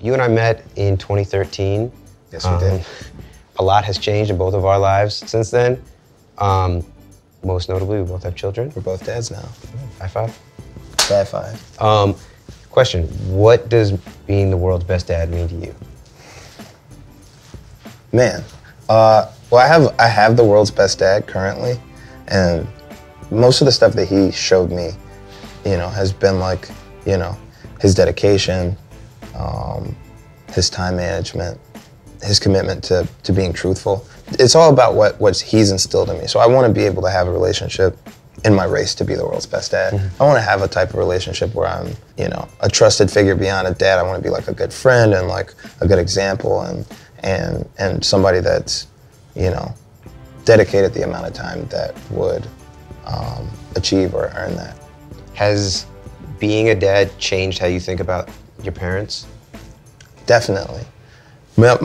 you and I met in 2013. Yes, we did. A lot has changed in both of our lives since then. Most notably, we both have children. We're both dads now. High five. High five. Question, what does being the world's best dad mean to you? Man, well, I have the world's best dad currently, and most of the stuff that he showed me, you know, has been like, you know, his dedication, his time management, his commitment to being truthful. It's all about what he's instilled in me. So I want to be able to have a relationship in my race to be the world's best dad. Mm-hmm. I want to have a type of relationship where I'm, you know, a trusted figure beyond a dad. I want to be like a good friend and like a good example and somebody that's, you know, dedicated the amount of time that would achieve or earn that. Has being a dad changed how you think about your parents? Definitely. My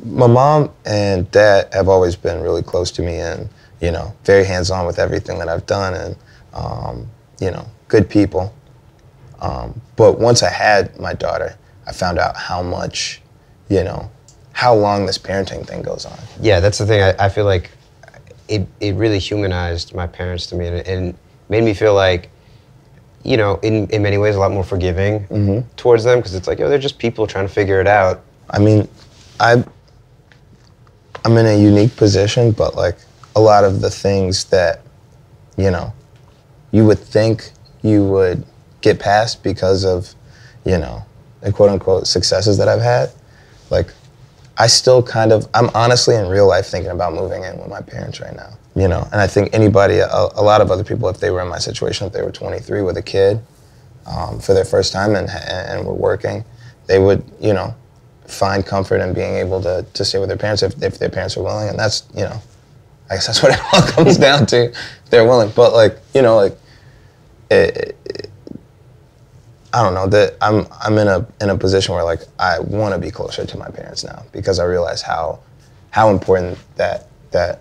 mom and dad have always been really close to me and, you know, very hands-on with everything that I've done and, you know, good people. But once I had my daughter, I found out how much, you know, how long this parenting thing goes on. Yeah, that's the thing. I feel like it really humanized my parents to me and made me feel like, you know, in many ways a lot more forgiving towards them because it's like, oh, they're just people trying to figure it out. I mean, I'm in a unique position, but like a lot of the things that, you know, you would think you would get past because of, you know, the quote unquote successes that I've had, like I still kind of, I'm honestly in real life thinking about moving in with my parents right now, you know, and I think anybody, a lot of other people, if they were in my situation, if they were 23 with a kid for their first time and were working, they would, you know, find comfort in being able to stay with their parents if their parents are willing, and that's, you know, I guess that's what it all comes down to, if they're willing. But like, you know, like, I don't know, that I'm in a position where like I want to be closer to my parents now because I realize how important that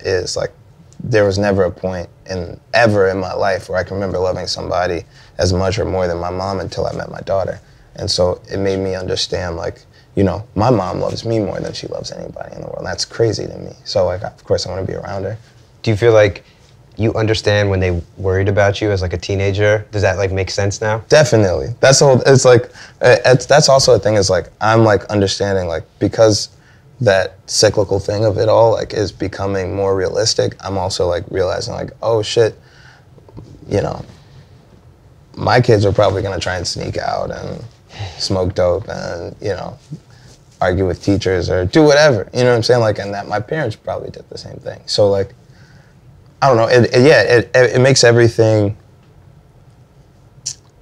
is. Like, there was never a point ever in my life where I can remember loving somebody as much or more than my mom until I met my daughter, and so it made me understand like, you know, my mom loves me more than she loves anybody in the world. And that's crazy to me. So, like, of course, I want to be around her. Do you feel like you understand when they worried about you as like a teenager? Does that like make sense now? Definitely. That's all. It's like that's also a thing. Is like I'm like understanding like because that cyclical thing of it all like is becoming more realistic. I'm also like realizing like, oh shit, you know, my kids are probably gonna try and sneak out and smoke dope and, you know, argue with teachers or do whatever, you know what I'm saying? Like, and that my parents probably did the same thing. So like, I don't know, it makes everything,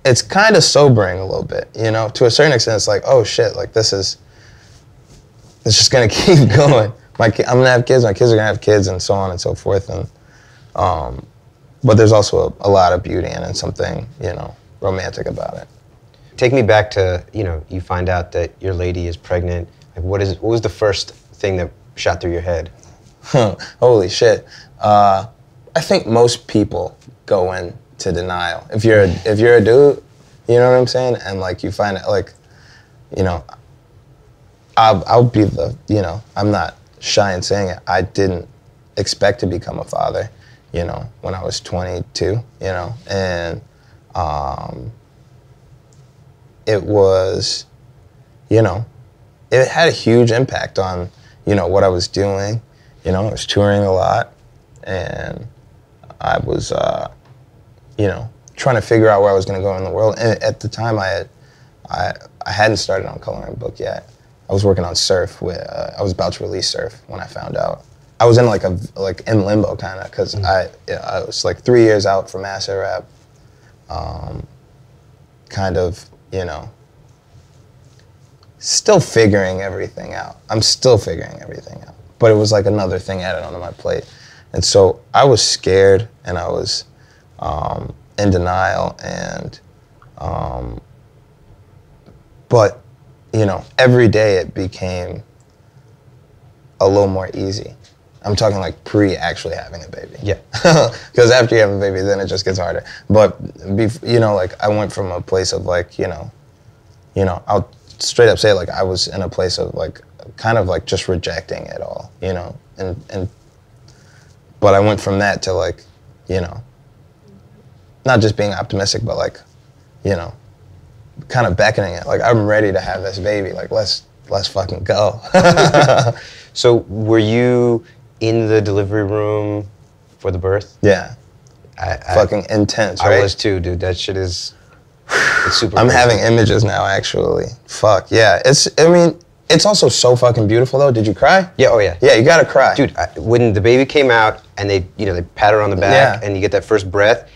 it's kind of sobering a little bit, you know? To a certain extent, it's like, oh shit, like it's just gonna keep going. I'm gonna have kids, my kids are gonna have kids and so on and so forth. And, but there's also a lot of beauty in it and something, you know, romantic about it. Take me back to, you know, you find out that your lady is pregnant. Like, what was the first thing that shot through your head? Holy shit. I think most people go into denial. If you're a dude, you know what I'm saying? And like you find it like, you know, I'll be the, you know, I'm not shy in saying it. I didn't expect to become a father, you know, when I was 22, you know, and it was, you know, it had a huge impact on, you know, what I was doing. You know, I was touring a lot, and I was, you know, trying to figure out where I was going to go in the world. And at the time, I hadn't started on coloring book yet. I was working on surf. I was about to release surf when I found out. I was in like in limbo kind of because I was like 3 years out from acid rap, kind of, you know, still figuring everything out. I'm still figuring everything out. But it was like another thing added onto my plate. And so I was scared and I was in denial and, but, you know, every day it became a little more easy. I'm talking like pre-actually having a baby. Yeah. Because after you have a baby, then it just gets harder. But, you know, like I went from a place of like, you know, I'll straight up say, like, I was in a place of, like, kind of, like, just rejecting it all, you know? But I went from that to, like, you know, not just being optimistic, but, like, you know, kind of beckoning it. Like, I'm ready to have this baby. Like, let's fucking go. So were you in the delivery room for the birth? Yeah. Fucking intense, right? I was too, dude. That shit is it's super I'm crazy. having images now, actually. Fuck, yeah. I mean, it's also so fucking beautiful, though. Did you cry? Yeah, oh yeah. Yeah, you gotta cry. Dude, when the baby came out and they pat her on the back and you get that first breath,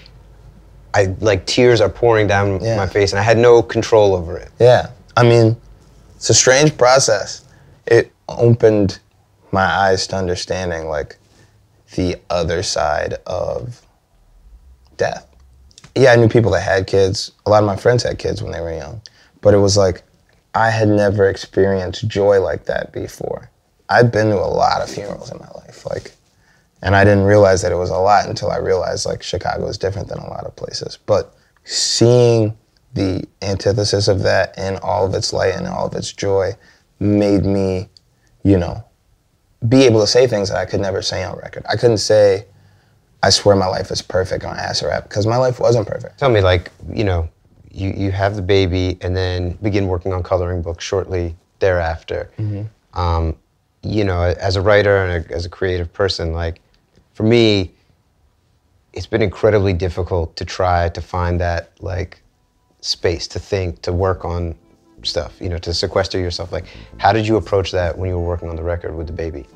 tears are pouring down my face and I had no control over it. Yeah, I mean, it's a strange process. It opened my eyes to understanding, like, the other side of death. Yeah, I knew people that had kids. A lot of my friends had kids when they were young. But it was like, I had never experienced joy like that before. I'd been to a lot of funerals in my life, like, and I didn't realize that it was a lot until I realized, like, Chicago is different than a lot of places. But seeing the antithesis of that in all of its light and all of its joy made me, you know, be able to say things that I could never say on record. I couldn't say, I swear my life is perfect on Acid Rap, because my life wasn't perfect. Tell me, like, you know, you have the baby and then begin working on coloring books shortly thereafter. Mm-hmm. You know, as a writer and as a creative person, like, for me, it's been incredibly difficult to try to find that, like, space to think, to work on stuff, you know, to sequester yourself. Like, how did you approach that when you were working on the record with the baby?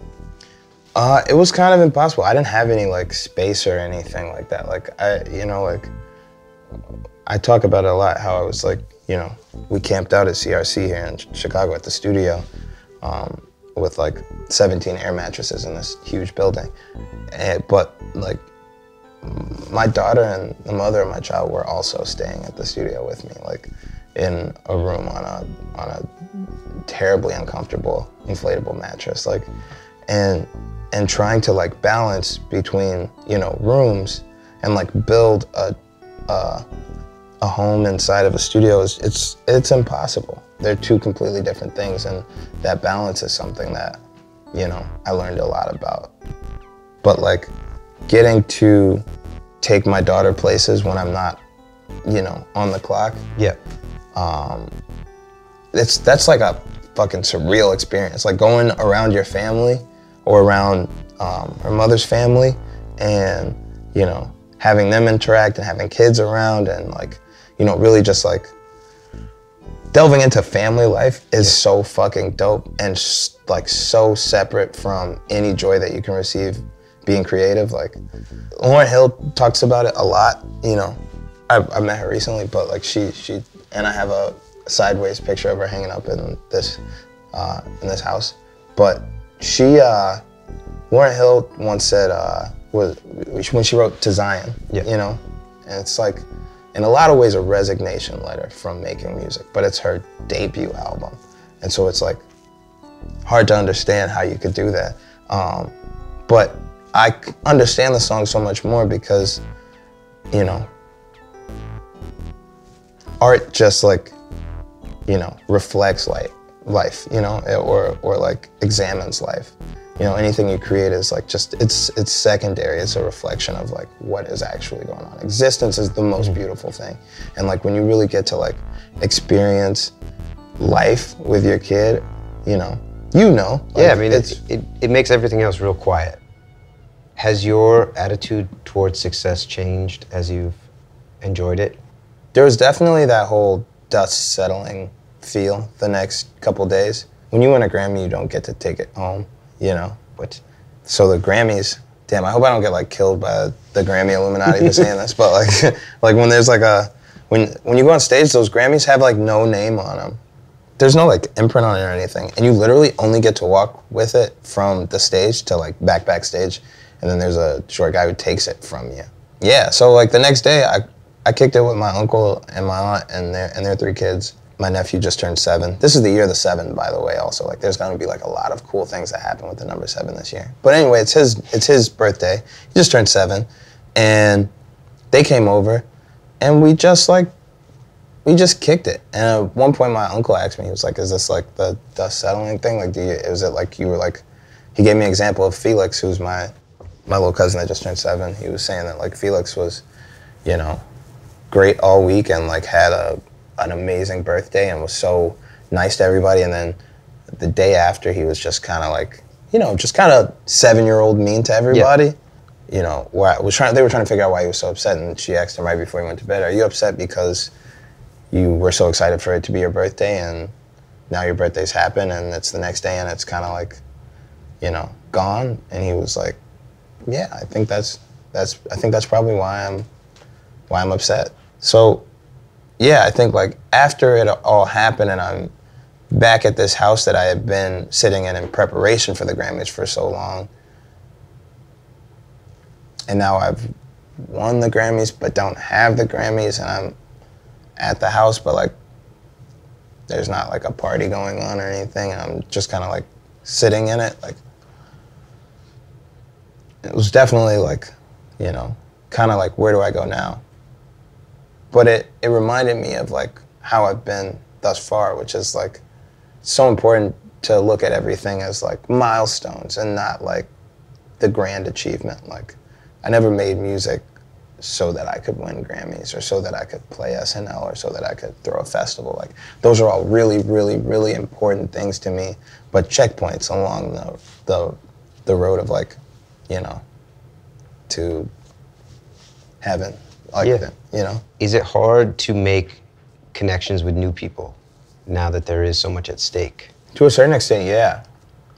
It was kind of impossible. I didn't have any, like, space or anything like that. Like, I talk about it a lot, how I was, like, you know, we camped out at CRC here in Chicago at the studio with, like, 17 air mattresses in this huge building. But, like, my daughter and the mother of my child were also staying at the studio with me, like, in a room on a terribly uncomfortable inflatable mattress, like, and trying to, like, balance between, you know, rooms and, like, build a home inside of a studio it's impossible. They're two completely different things, and that balance is something that, you know, I learned a lot about. But, like, getting to take my daughter places when I'm not, you know, on the clock. Yeah. That's like a fucking surreal experience. Like, going around your family or around her mother's family and, you know, having them interact and having kids around and, like, you know, really just, like, delving into family life is so fucking dope and, like, so separate from any joy that you can receive being creative. Like, Lauryn Hill talks about it a lot, you know. I met her recently, but, like, she and I have a sideways picture of her hanging up in this house. But Lauryn Hill once said, when she wrote To Zion, you know, and it's, like, in a lot of ways a resignation letter from making music, but it's her debut album. And so it's, like, hard to understand how you could do that. But I understand the song so much more because, you know, art just, like, you know, reflects life, you know, or like examines life. You know, anything you create is, like, just, it's secondary. It's a reflection of, like, what is actually going on. Existence is the most beautiful thing. And, like, when you really get to, like, experience life with your kid, you know. Like, yeah, I mean, it makes everything else real quiet. Has your attitude towards success changed as you've enjoyed it? There was definitely that whole dust settling feel the next couple days. When you win a Grammy, you don't get to take it home, you know? So the Grammys, damn, I hope I don't get, like, killed by the Grammy Illuminati for saying this, but, like when there's, like, when you go on stage, those Grammys have, like, no name on them. There's no, like, imprint on it or anything, and you literally only get to walk with it from the stage to, like, backstage, and then there's a short guy who takes it from you. Yeah, so, like, the next day, I kicked it with my uncle and my aunt and their 3 kids. My nephew just turned 7. This is the year of the 7, by the way, also. Like, there's gonna be, like, a lot of cool things that happen with the number 7 this year. But anyway, it's his birthday. He just turned 7. And they came over, and we just, like, we just kicked it. And at one point, my uncle asked me, he was like, "Is this like the dust settling thing? Like, is it like you were like?" He gave me an example of Felix, who's my little cousin that just turned 7. He was saying that like Felix was, you know, great all week and like had an amazing birthday and was so nice to everybody, and then the day after he was just kind of like, you know, just kind of 7-year-old mean to everybody. Yeah. You know, they were trying to figure out why he was so upset, and she asked him right before he went to bed, "Are you upset because you were so excited for it to be your birthday, and now your birthday's happened, and it's the next day, and it's kind of like, you know, gone?" And he was like, "Yeah, I think that's probably why I'm upset." So, yeah, I think like after it all happened, and I'm back at this house that I had been sitting in preparation for the Grammys for so long, and now I've won the Grammys but don't have the Grammys, and I'm at the house, but like there's not like a party going on or anything, and I'm just kind of like sitting in it. Like, it was definitely like, you know, kind of like, where do I go now? But it reminded me of like how I've been thus far, which is like so important to look at everything as like milestones and not like the grand achievement. Like, I never made music so that I could win Grammys or so that I could play SNL or so that I could throw a festival. Like, those are all really, really, really important things to me, but checkpoints along the road of like, you know, to heaven. Like, yeah. You know? Is it hard to make connections with new people now that there is so much at stake? To a certain extent, yeah.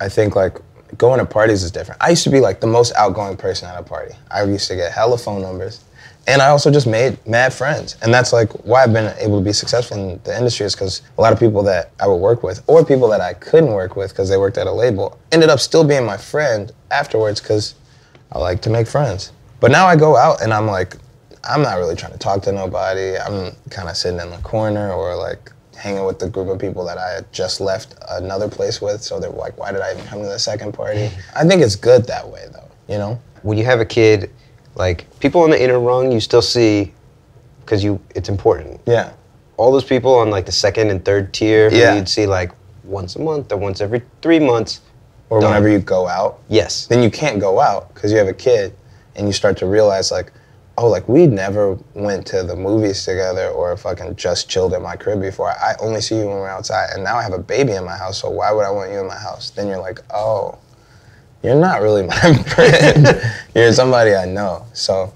I think like going to parties is different. I used to be like the most outgoing person at a party. I used to get hella phone numbers. And I also just made mad friends. And that's like why I've been able to be successful in the industry, is because a lot of people that I would work with, or people that I couldn't work with because they worked at a label, ended up still being my friend afterwards because I like to make friends. But now I go out and I'm like, I'm not really trying to talk to nobody. I'm kind of sitting in the corner or like hanging with the group of people that I had just left another place with. So they're like, why did I even come to the second party? I think it's good that way though, you know? When you have a kid, like, people on the inner rung you still see because it's important. Yeah. All those people on like the second and third tier, yeah, you'd see like once a month or once every 3 months. Or done. Whenever you go out. Yes. Then you can't go out because you have a kid, and you start to realize like, oh, like we never went to the movies together or fucking just chilled at my crib before. I only see you when we're outside, and now I have a baby in my house, so why would I want you in my house? Then you're like, oh, you're not really my friend. You're somebody I know. So,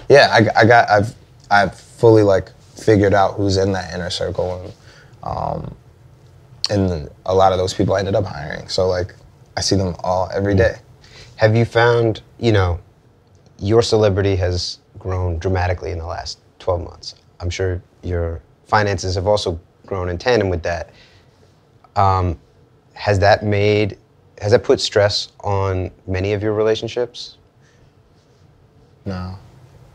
yeah, I've fully like figured out who's in that inner circle, and a lot of those people I ended up hiring. So like, I see them all every day. Have you found, you know, your celebrity has grown dramatically in the last 12 months. I'm sure your finances have also grown in tandem with that. Has that put stress on many of your relationships? No.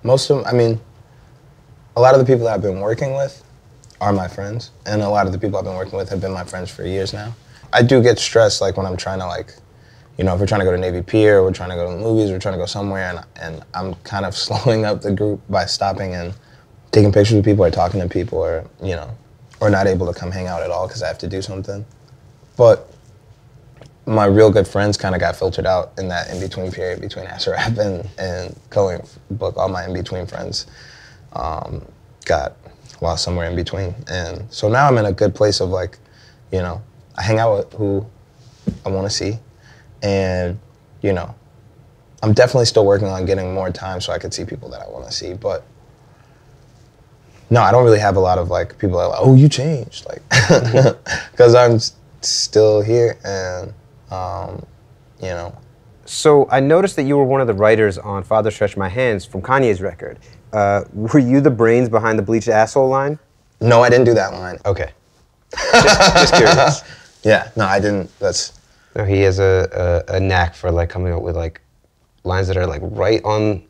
Most of them, I mean, a lot of the people that I've been working with are my friends, and a lot of the people I've been working with have been my friends for years now. I do get stressed like when I'm trying to like, you know, if we're trying to go to Navy Pier, we're trying to go to the movies, we're trying to go somewhere, and I'm kind of slowing up the group by stopping and taking pictures with people or talking to people, or, you know, or not able to come hang out at all because I have to do something. But my real good friends kind of got filtered out in that in-between period between Acid Rap and Going Book. All my in-between friends got lost somewhere in between. And so now I'm in a good place of like, you know, I hang out with who I want to see. And, you know, I'm definitely still working on getting more time so I can see people that I want to see. But no, I don't really have a lot of like people that are like, oh, you changed, like, because I'm still here, and you know. So I noticed that you were one of the writers on Father Stretch My Hands from Kanye's record. Were you the brains behind the bleached asshole line? No, I didn't do that line. Okay. Just curious. Yeah, no, I didn't. No, he has a knack for like coming up with like lines that are like right on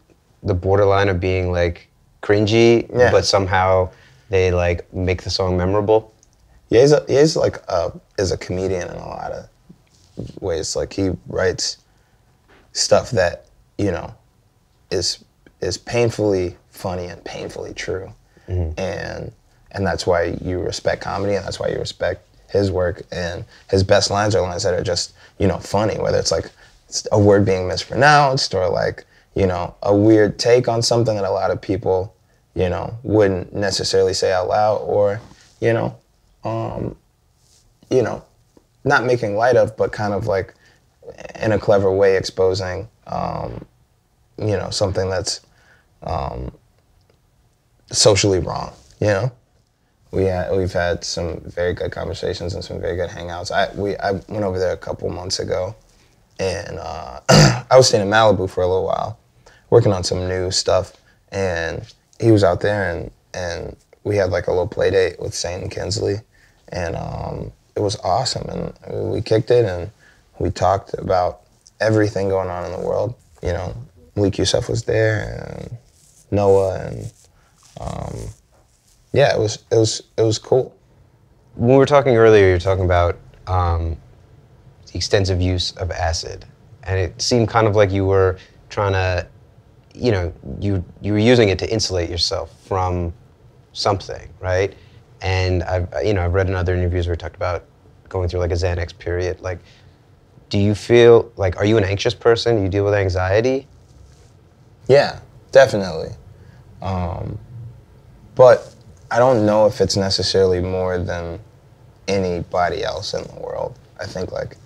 the borderline of being like cringy, yeah, but somehow they like make the song memorable. Yeah, he's like is a comedian in a lot of ways. Like, he writes stuff that, you know, is painfully funny and painfully true. Mm-hmm. And and that's why you respect comedy, and that's why you respect his work. And his best lines are lines that are just, you know, funny, whether it's like a word being mispronounced or like, you know, a weird take on something that a lot of people, you know, wouldn't necessarily say out loud, or, you know, not making light of, but kind of like in a clever way exposing, you know, something that's socially wrong, you know? We've had some very good conversations and some very good hangouts. I went over there a couple months ago, and I was staying in Malibu for a little while, working on some new stuff, and he was out there, and we had like a little play date with Saint and Kinsley, and it was awesome, and we kicked it, and we talked about everything going on in the world. You know, Malik Yousef was there, and Noah, and yeah, it was cool. When we were talking earlier, you were talking about the extensive use of acid, and it seemed kind of like you were trying to, you know, you were using it to insulate yourself from something, right? And I've read in other interviews where you talked about going through like a Xanax period. Like, do you feel like, are you an anxious person? Do you deal with anxiety? Yeah, definitely. But I don't know if it's necessarily more than anybody else in the world. I think like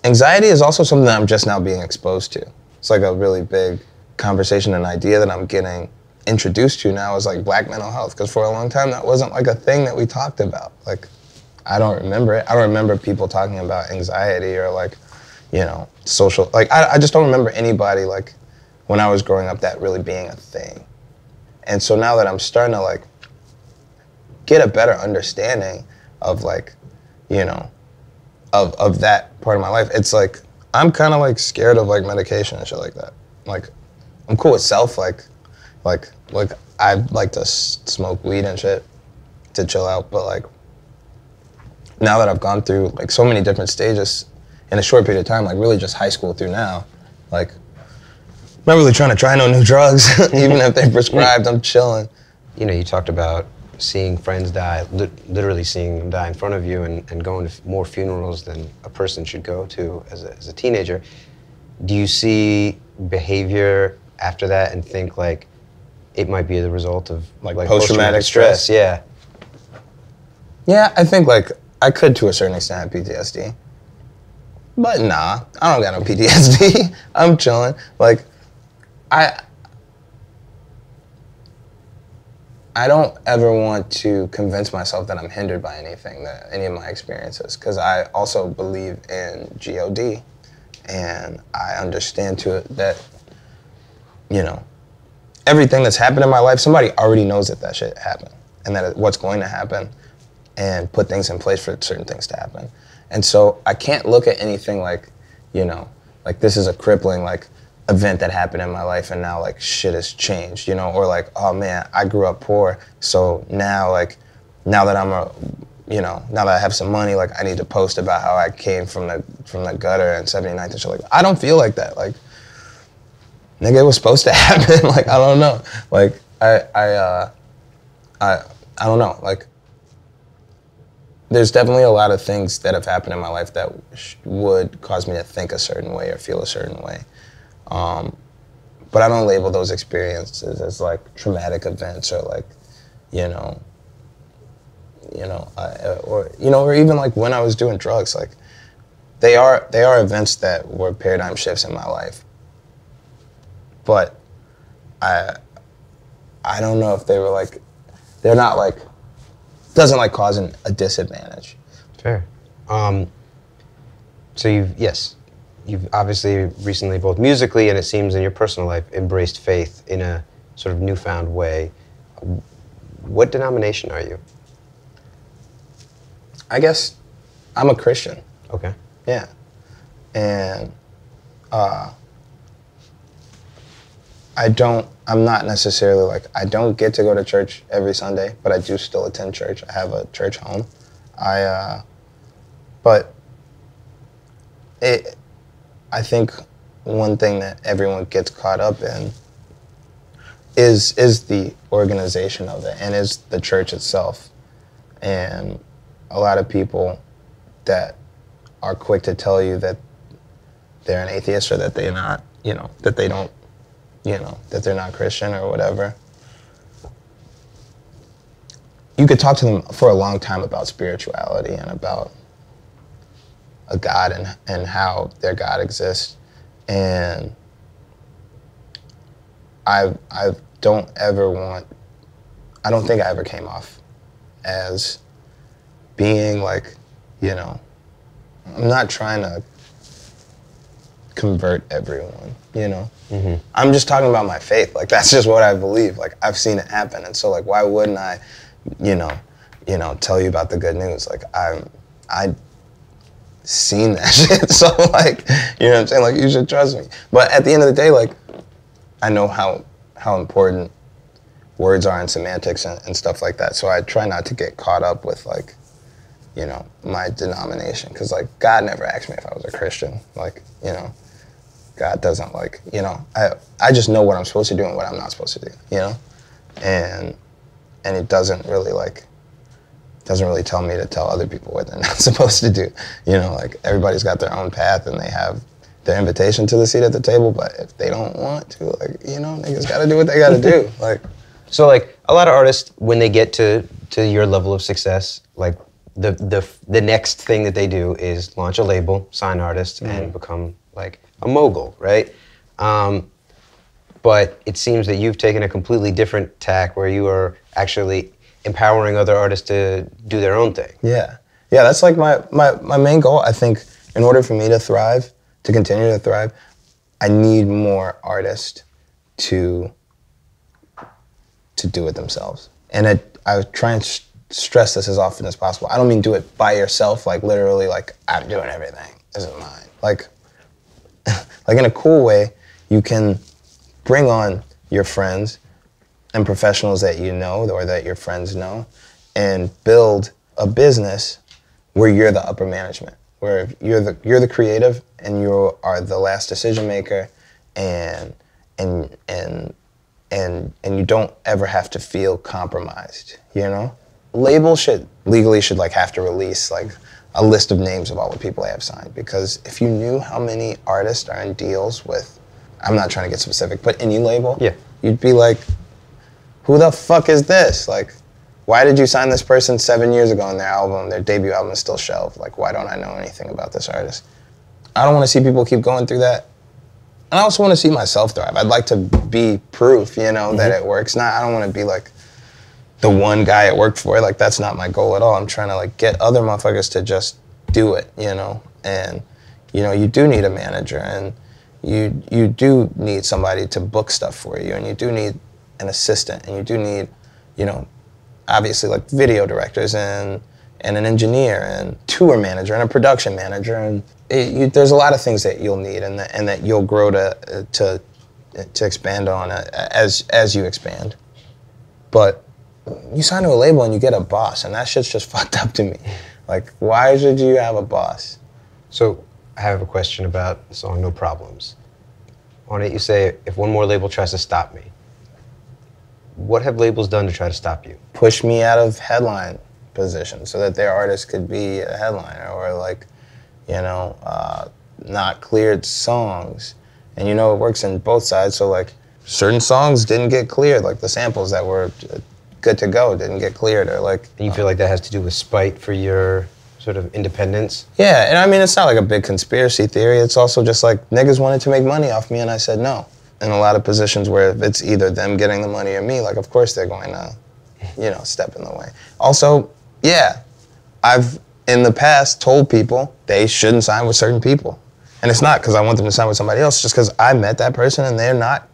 anxiety is also something that I'm just now being exposed to. It's like a really big conversation and idea that I'm getting introduced to now is like Black mental health, because for a long time that wasn't like a thing that we talked about. Like, I don't remember it. I don't remember people talking about anxiety or like, you know, social, like I just don't remember anybody like when I was growing up that really being a thing. And so now that I'm starting to like get a better understanding of like, you know, of that part of my life, it's like I'm kind of like scared of like medication and shit like that. Like, I'm cool with self, like I like to smoke weed and shit to chill out, but like now that I've gone through like so many different stages in a short period of time, like really just high school through now, like I'm not really trying to try no new drugs, even if they're prescribed, I'm chilling. You know, you talked about seeing friends die, literally seeing them die in front of you, and going to more funerals than a person should go to as a teenager. Do you see behavior after that and think like it might be the result of like post-traumatic stress? Yeah. Yeah, I think like I could to a certain extent have PTSD. But nah, I don't got no PTSD. I'm chilling. Like, I don't ever want to convince myself that I'm hindered by anything, that any of my experiences, because I also believe in God, and I understand to it that, you know, everything that's happened in my life, somebody already knows that shit happened, and that what's going to happen, and put things in place for certain things to happen. And so I can't look at anything like, you know, like this is a crippling like event that happened in my life and now like shit has changed, you know, or like, oh man, I grew up poor, so now like, now that now that I have some money, like I need to post about how I came from the gutter in 79th and shit like that. I don't feel like that. Like, nigga, it was supposed to happen. Like, I don't know. Like, I don't know. Like, there's definitely a lot of things that have happened in my life that would cause me to think a certain way or feel a certain way. But I don't label those experiences as like traumatic events or like, or even like when I was doing drugs, like they are events that were paradigm shifts in my life. But I don't know if they were like, they're not like, doesn't like cause a disadvantage. Fair. So you've obviously recently, both musically and it seems in your personal life, embraced faith in a sort of newfound way. What denomination are you? I guess I'm a Christian. Okay. Yeah. And I'm not necessarily like, I don't get to go to church every Sunday, but I do still attend church. I have a church home. I think one thing that everyone gets caught up in is the organization of it and is the church itself. And a lot of people that are quick to tell you that they're an atheist or that they're not, that they don't, that they're not Christian or whatever. You could talk to them for a long time about spirituality and about a God and how their God exists. And I don't think I ever came off as being like, I'm not trying to convert everyone, Mm-hmm. I'm just talking about my faith. Like, that's just what I believe. Like, I've seen it happen. And so, like, why wouldn't I, tell you about the good news? Like, I seen that shit. So, like, you know what I'm saying? Like, you should trust me. But at the end of the day, like, I know how important words are in semantics and stuff like that. So I try not to get caught up with, like, my denomination. Because, like, God never asked me if I was a Christian. Like, God doesn't, like, I just know what I'm supposed to do and what I'm not supposed to do, And it doesn't really tell me to tell other people what they're not supposed to do. Like, everybody's got their own path and they have their invitation to the seat at the table, but if they don't want to, like, niggas gotta do what they gotta do. Like, so, like, a lot of artists, when they get to your level of success, like, the next thing that they do is launch a label, sign artists, mm-hmm. and become, like, a mogul, right? But it seems that you've taken a completely different tack where you are actually empowering other artists to do their own thing. Yeah, that's like my main goal. I think in order for me to thrive, to continue to thrive, I need more artists to do it themselves. And I try and stress this as often as possible. I don't mean do it by yourself, like literally, like, I'm doing everything. This is mine. Like in a cool way, you can bring on your friends and professionals that you know or that your friends know and build a business where you're the upper management, where you're the creative and you are the last decision maker, and you don't ever have to feel compromised, Labels should like have to release like a list of names of all the people they have signed, because if you knew how many artists are in deals with, I'm not trying to get specific, but any label, yeah, you'd be like, who the fuck is this? Like, why did you sign this person 7 years ago and their debut album is still shelved? Like, why don't I know anything about this artist? I don't want to see people keep going through that. And I also want to see myself thrive. I'd like to be proof, mm-hmm. that it works. I don't want to be like the one guy it worked for. Like, that's not my goal at all. I'm trying to, like, get other motherfuckers to just do it, And, you do need a manager, and you do need somebody to book stuff for you, and you do need an assistant, and you do need, obviously, like, video directors and an engineer and tour manager and a production manager, and there's a lot of things that you'll need and that you'll grow to expand on as you expand. But you sign to a label and you get a boss, and that shit's just fucked up to me. Like, why should you have a boss? So I have a question about the song No Problems. On it you say, if one more label tries to stop me. What have labels done to try to stop you? Push me out of headline position so that their artist could be a headliner, or like, not cleared songs. And it works in both sides. So like, certain songs didn't get cleared, like the samples that were good to go didn't get cleared, or like. And you feel like that has to do with spite for your sort of independence? Yeah, and I mean, it's not like a big conspiracy theory. It's also just like, niggas wanted to make money off me and I said no. In a lot of positions where it's either them getting the money or me, like, of course they're going to, step in the way. Also, yeah, I've in the past told people they shouldn't sign with certain people. And it's not because I want them to sign with somebody else, just because I met that person and they're not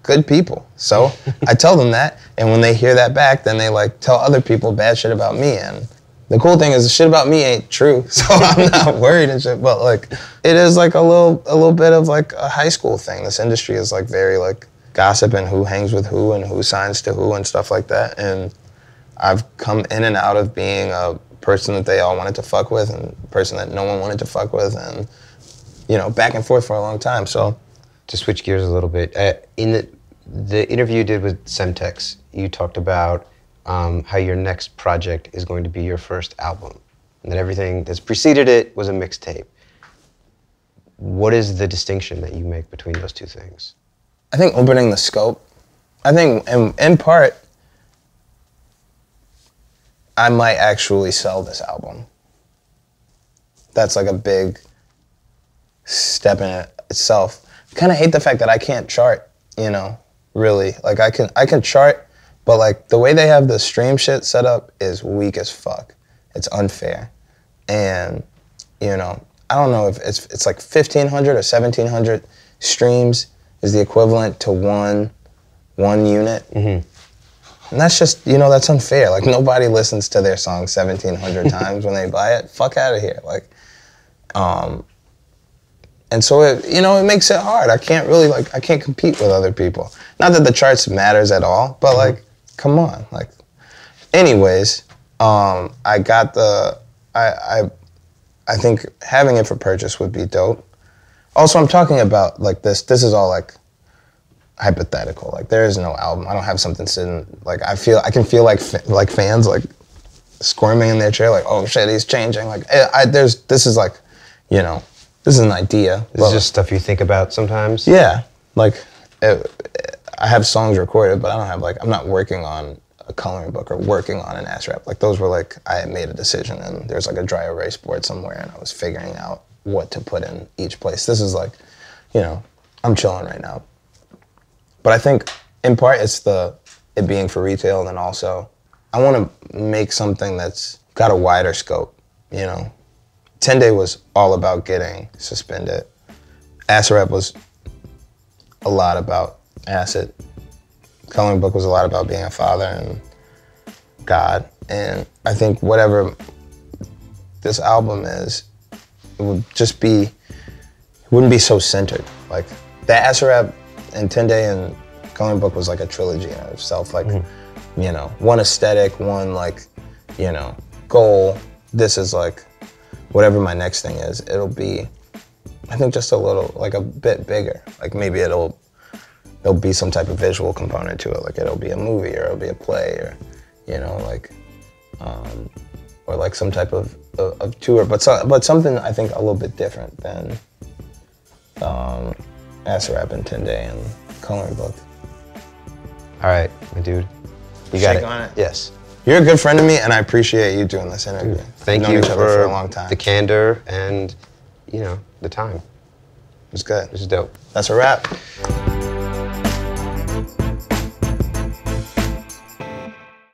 good people. So I tell them that, and when they hear that back, then they like tell other people bad shit about me. And the cool thing is the shit about me ain't true, so I'm not worried and shit. But like, it is like a little bit of like a high school thing. This industry is like very like gossip and who hangs with who and who signs to who and stuff like that. And I've come in and out of being a person that they all wanted to fuck with and a person that no one wanted to fuck with, and back and forth for a long time. So to switch gears a little bit, in the interview you did with Semtex, you talked about how your next project is going to be your first album, and that everything that's preceded it was a mixtape. What is the distinction that you make between those two things? I think opening the scope. I think in part, I might actually sell this album. That's like a big step in it itself. I kind of hate the fact that I can't chart, you know, really. Like I can chart, but like the way they have the stream shit set up is weak as fuck. It's unfair. And, you know, I don't know if it's like 1,500 or 1,700 streams is the equivalent to one unit. Mm-hmm. And that's just, you know, that's unfair. Like, nobody listens to their song 1,700 times when they buy it. Fuck out of here. Like, and so it, you know, it makes it hard. I can't really, like, I can't compete with other people. Not that the charts matters at all, but like, come on. Like, anyways, I got the, I think having it for purchase would be dope. Also, I'm talking about, like, this is all, like, hypothetical. Like, there is no album. I don't have something sitting, like, I can feel like fans, like, squirming in their chair, like, oh shit, he's changing. Like, this is like, you know, this is an idea. This is just stuff you think about sometimes? Yeah. Like, I have songs recorded, but I don't have, like, I'm not working on a coloring book or working on an ass rap. Like, those were, like, I had made a decision and there's, like, a dry erase board somewhere and I was figuring out what to put in each place. This is, like, you know, I'm chilling right now. But I think, in part, it's it being for retail, and then also, I want to make something that's got a wider scope, you know? 10 Day was all about getting suspended. Acid Rap was a lot about acid. Coloring Book was a lot about being a father and God. And I think whatever this album is, it would just be, it wouldn't be so centered. Like, the Acid Rap and 10 Day and Coloring Book was like a trilogy in itself. Like, you know, one aesthetic, one, like, you know, goal. This is like, whatever my next thing is, it'll be, I think, just a little, like, a bit bigger. Like, maybe there'll be some type of visual component to it. Like, it'll be a movie or it'll be a play or, you know, like, or like some type of tour. But something, I think, a little bit different than Acid Rap and 10 Day and Coloring Book. All right, my dude. You got Shake on it? Yes. You're a good friend of me, and I appreciate you doing this interview. Thank We've you known each other for a long time. the candor and, you know, the time. It was good. This is dope. That's a wrap.